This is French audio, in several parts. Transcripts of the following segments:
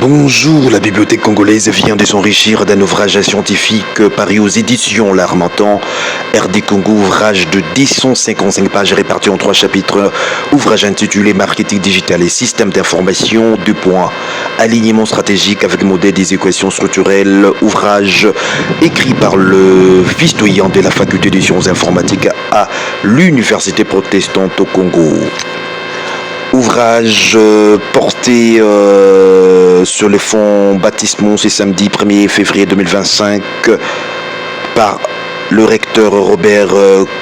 Bonjour, la bibliothèque congolaise vient de s'enrichir d'un ouvrage scientifique paru aux éditions L'Harmattan, RD Congo, ouvrage de 255 pages répartis en 3 chapitres, ouvrage intitulé Marketing digital et système d'information, 2 points, alignement stratégique avec modèle des équations structurelles, ouvrage écrit par le vice-doyen de la faculté des sciences informatiques à l'Université protestante au Congo. Ouvrage porté sur les fonds baptismaux ce samedi 1er février 2025 par le recteur Robert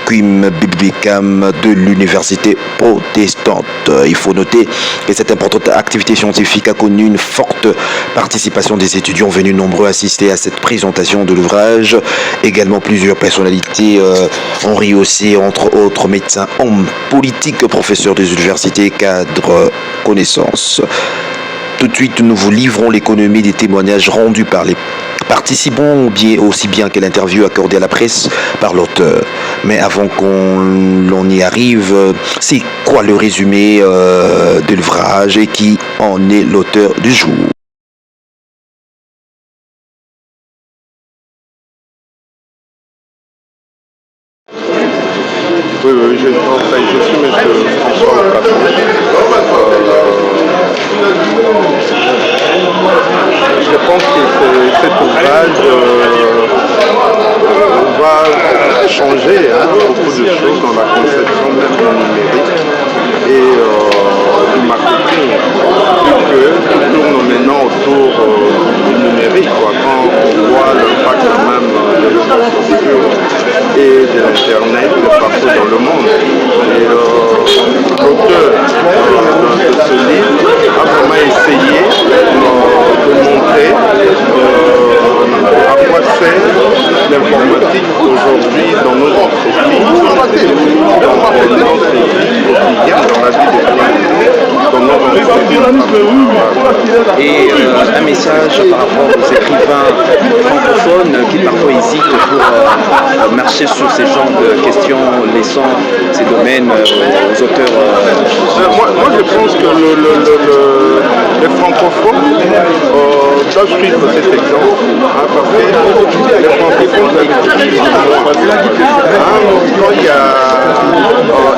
Quim Bibikam de l'université protestante. Il faut noter que cette importante activité scientifique a connu une forte participation des étudiants venus nombreux assister à cette présentation de l'ouvrage. Également plusieurs personnalités ont rehaussé, entre autres médecins, hommes politiques, professeurs des universités, cadres, connaissances. Tout de suite, nous vous livrons l'économie des témoignages rendus par les participants, aussi bien que l'interview accordée à la presse par l'auteur. Mais avant qu'on y arrive, c'est quoi le résumé de l'ouvrage et qui en est l'auteur du jour? Oui, je suis monsieur François Lacapon. Je pense que cet ouvrage va changer beaucoup de choses dans la conception même du numérique et du marketing, vu que tout tourne maintenant autour du numérique. Quand on voit l'impact même des réseaux sociaux et de l'Internet partout dans le monde. Et l'auteur de ce livre a vraiment essayé de montrer à quoi sert l'informatique aujourd'hui dans nos entreprises, dans notre vie quotidienne, dans la vie de tous les jours, dans nos entreprises. Et un message par rapport aux écrivains francophones qui parfois hésitent pour marcher sur ces genres de questions, laissant ces domaines aux auteurs. Moi, je pense que les francophones doivent suivre cet exemple, parce que les francophones, quand il y a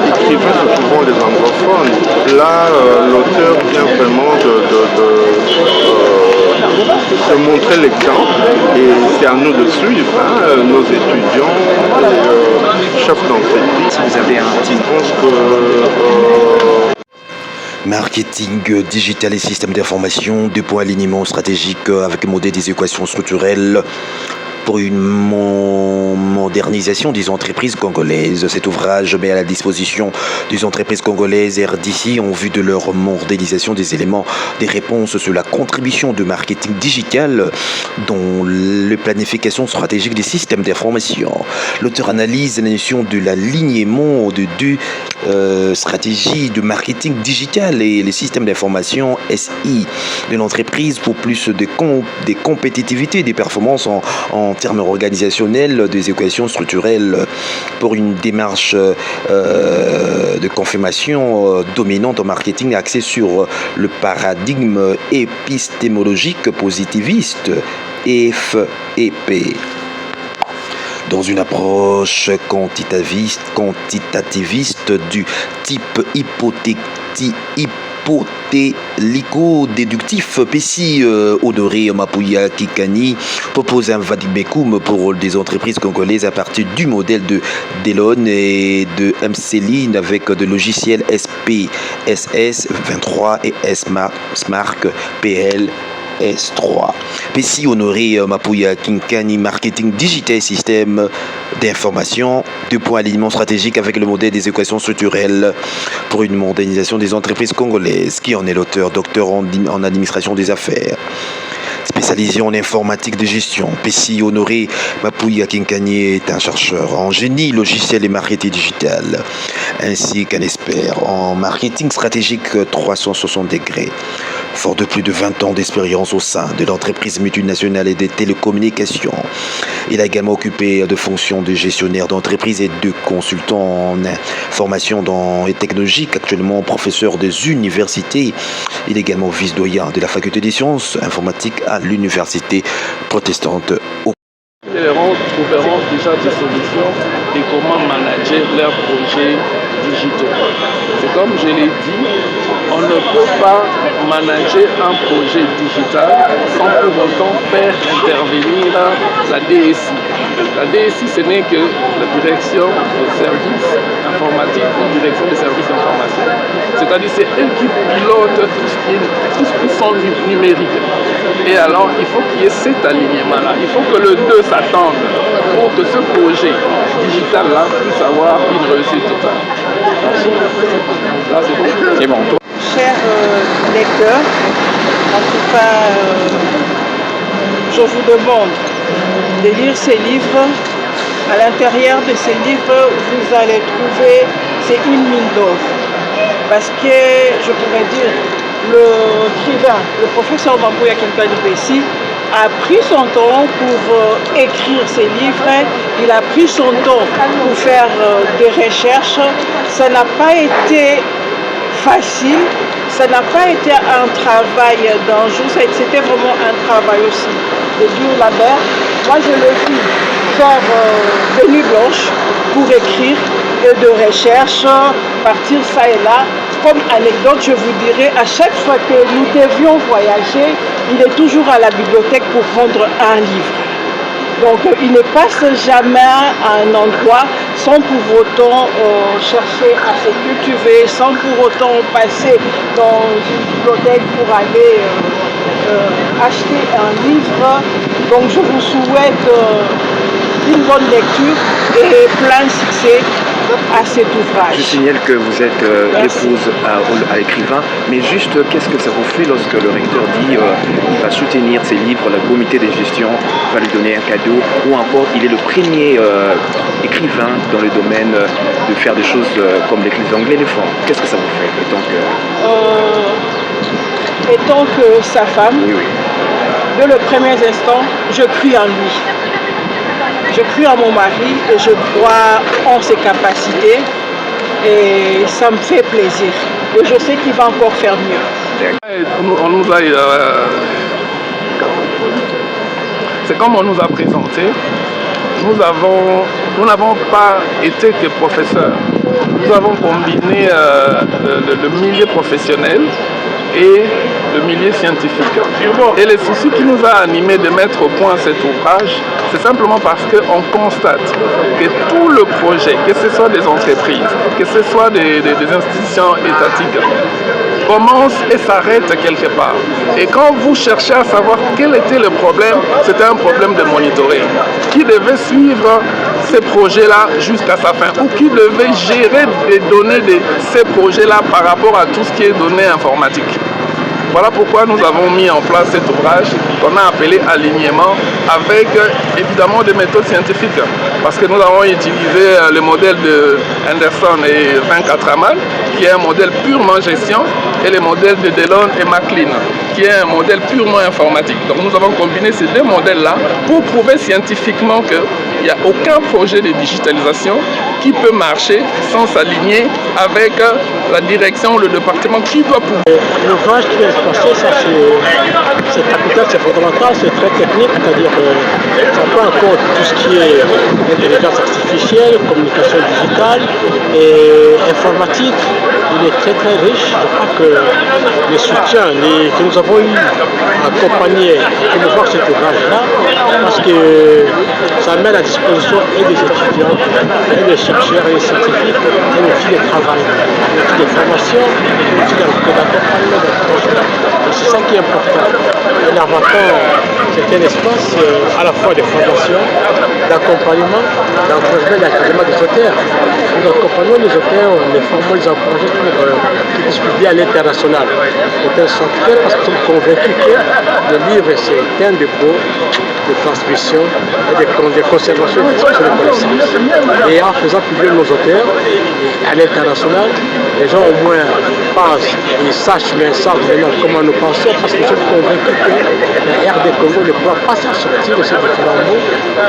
écrivains, c'est souvent les anglophones. Là, l'auteur vient vraiment de montrer l'exemple, et c'est à nous de suivre, nos étudiants, chefs d'entreprise. Si vous avez un team, je pense que Marketing digital et système d'information, 2 points alignement stratégique avec modèle des équations structurelles pour une modernisation des entreprises congolaises. Cet ouvrage met à la disposition des entreprises congolaises RDC en vue de leur modernisation des éléments des réponses sur la contribution de marketing digital dans la planification stratégique des systèmes d'information. L'auteur analyse la notion de l'alignement de 2 stratégies de marketing digital et les systèmes d'information SI de l'entreprise pour plus de compétitivité et des performances en termes organisationnels, des équations structurelles pour une démarche de confirmation dominante en marketing axée sur le paradigme épistémologique positiviste FEP. Dans une approche quantitativiste du type hypotélico-déductif, Pessi Honoré Mapuya Kikani propose un vademecum pour des entreprises congolaises à partir du modèle de Delon et de MCLean avec de logiciels SPSS 23 et SMARC PL S3. Pessi Honoré Mapuya Kinkani, marketing digital, système d'information, 2 points alignement stratégique avec le modèle des équations structurelles pour une modernisation des entreprises congolaises. Qui en est l'auteur? Docteur en administration des affaires, spécialisé en informatique de gestion. Pessi Honoré Mapuya Kinkani est un chercheur en génie logiciel et marketing digital, ainsi qu'un expert en marketing stratégique 360 degrés. Fort de plus de 20 ans d'expérience au sein de l'entreprise multinationale et des télécommunications, Il a également occupé de fonctions de gestionnaire d'entreprise et de consultant en information et technologique, actuellement professeur des universités. Il est également vice-doyen de la faculté des sciences informatiques à l'université protestante. Les trouveront déjà des solutions et comment manager leurs projets digitaux. C'est comme je l'ai dit, on ne peut pas manager un projet digital sans pour autant faire intervenir la DSI. La DSI, ce n'est que la direction des services informatiques ou direction des services d'information. C'est-à-dire c'est elle qui pilote tout ce qui sont numériques. Et alors, il faut qu'il y ait cet alignement-là. Il faut que le 2 s'attende pour que ce projet digital-là puisse avoir une réussite totale. Merci. Là, c'est bon. C'est bon. Chers lecteurs, en tout cas, je vous demande de lire ces livres. À l'intérieur de ces livres, vous allez trouver, c'est une mine d'or. Parce que, je pourrais dire, l'écrivain, le professeur Bambouya Kimpani-Pessi, a pris son temps pour écrire ses livres, il a pris son temps pour faire des recherches. Ça n'a pas été facile, ça n'a pas été un travail d'un jour, c'était vraiment un travail aussi de dur labeur. Moi je l'ai vu faire des nuits blanches pour écrire et de recherche, partir ça et là. Comme anecdote, je vous dirais, à chaque fois que nous devions voyager, il est toujours à la bibliothèque pour prendre un livre. Donc il ne passe jamais à un endroit sans pour autant chercher à se cultiver, sans pour autant passer dans une bibliothèque pour aller acheter un livre. Donc je vous souhaite une bonne lecture et plein de succès à cet ouvrage. Je signale que vous êtes l'épouse à l'écrivain, mais juste qu'est-ce que ça vous fait lorsque le recteur dit il va soutenir ses livres, la comité de gestion va lui donner un cadeau, ou encore il est le premier écrivain dans le domaine de faire des choses comme les Anglais le font. Qu'est-ce que ça vous fait étant que sa femme, oui, oui. dès le premier instant, je crie en lui. Je crie en mon mari et je crois en ses capacités et ça me fait plaisir. Et je sais qu'il va encore faire mieux. On nous a, c'est comme on nous a présenté. Nous n'avons pas été que professeurs. Nous avons combiné le milieu professionnel et le milieu scientifique. Et le souci qui nous a animés de mettre au point cet ouvrage, c'est simplement parce qu'on constate que tout le projet, que ce soit des entreprises, que ce soit des institutions étatiques, commence et s'arrête quelque part. Et quand vous cherchez à savoir quel était le problème, c'était un problème de monitoring. Qui devait suivre ces projets-là jusqu'à sa fin, ou qui devait gérer les données de ces projets-là par rapport à tout ce qui est données informatiques. Voilà pourquoi nous avons mis en place cet ouvrage qu'on a appelé Alignement, avec évidemment des méthodes scientifiques. Parce que nous avons utilisé le modèle de Henderson et Vincatraman, qui est un modèle purement gestion, et le modèle de Delon et McLean, qui est un modèle purement informatique. Donc nous avons combiné ces deux modèles-là pour prouver scientifiquement qu'il n'y a aucun projet de digitalisation qui peut marcher sans s'aligner avec la direction ou le département qui doit pouvoir. L'ouvrage qui est passé, ça c'est capital, c'est fondamental, c'est très technique, c'est-à-dire que ça prend en compte tout ce qui est intelligence artificielle, communication digitale et informatique. Il est très très riche. Je crois que les soutiens que nous avons eu à accompagner, à promouvoir cet ouvrage-là, parce que ça met à la disposition et des étudiants, et des chercheurs, et des scientifiques, et aussi des travail, et aussi des formations, et aussi d'accompagnement de projet. C'est ça qui est important. Et l'Avatar, c'est un espace à la fois de formation, d'accompagnement, d'encouragement et d'accompagnement des auteurs. Nous accompagnons les auteurs, les formons, les encourageons pour qu'ils puissent publier à l'international. Auteurs sont fiers parce qu'ils sont convaincus que le livre, c'est un dépôt de transmission et de conservation et de discussion de connaissances. Et en faisant publier nos auteurs à l'international, les gens au moins pensent et sachent maintenant comment nous pensons, parce que je suis convaincu que la RD Congo ne pourra pas s'en sortir de ces différents mots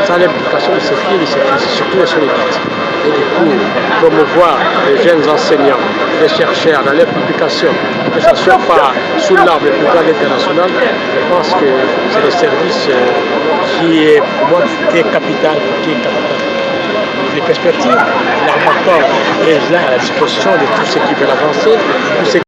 sans l'implication de ses filles et ses fils, surtout les solédites. Et du coup, promouvoir les jeunes enseignants, les chercheurs dans les publications, que ce soit pas sous l'arbre le plus grand international, je pense que c'est le service qui est pour moi qui est capital. Les perspectives, l'armateur est là à la disposition de tous ceux qui veulent avancer, tous ceux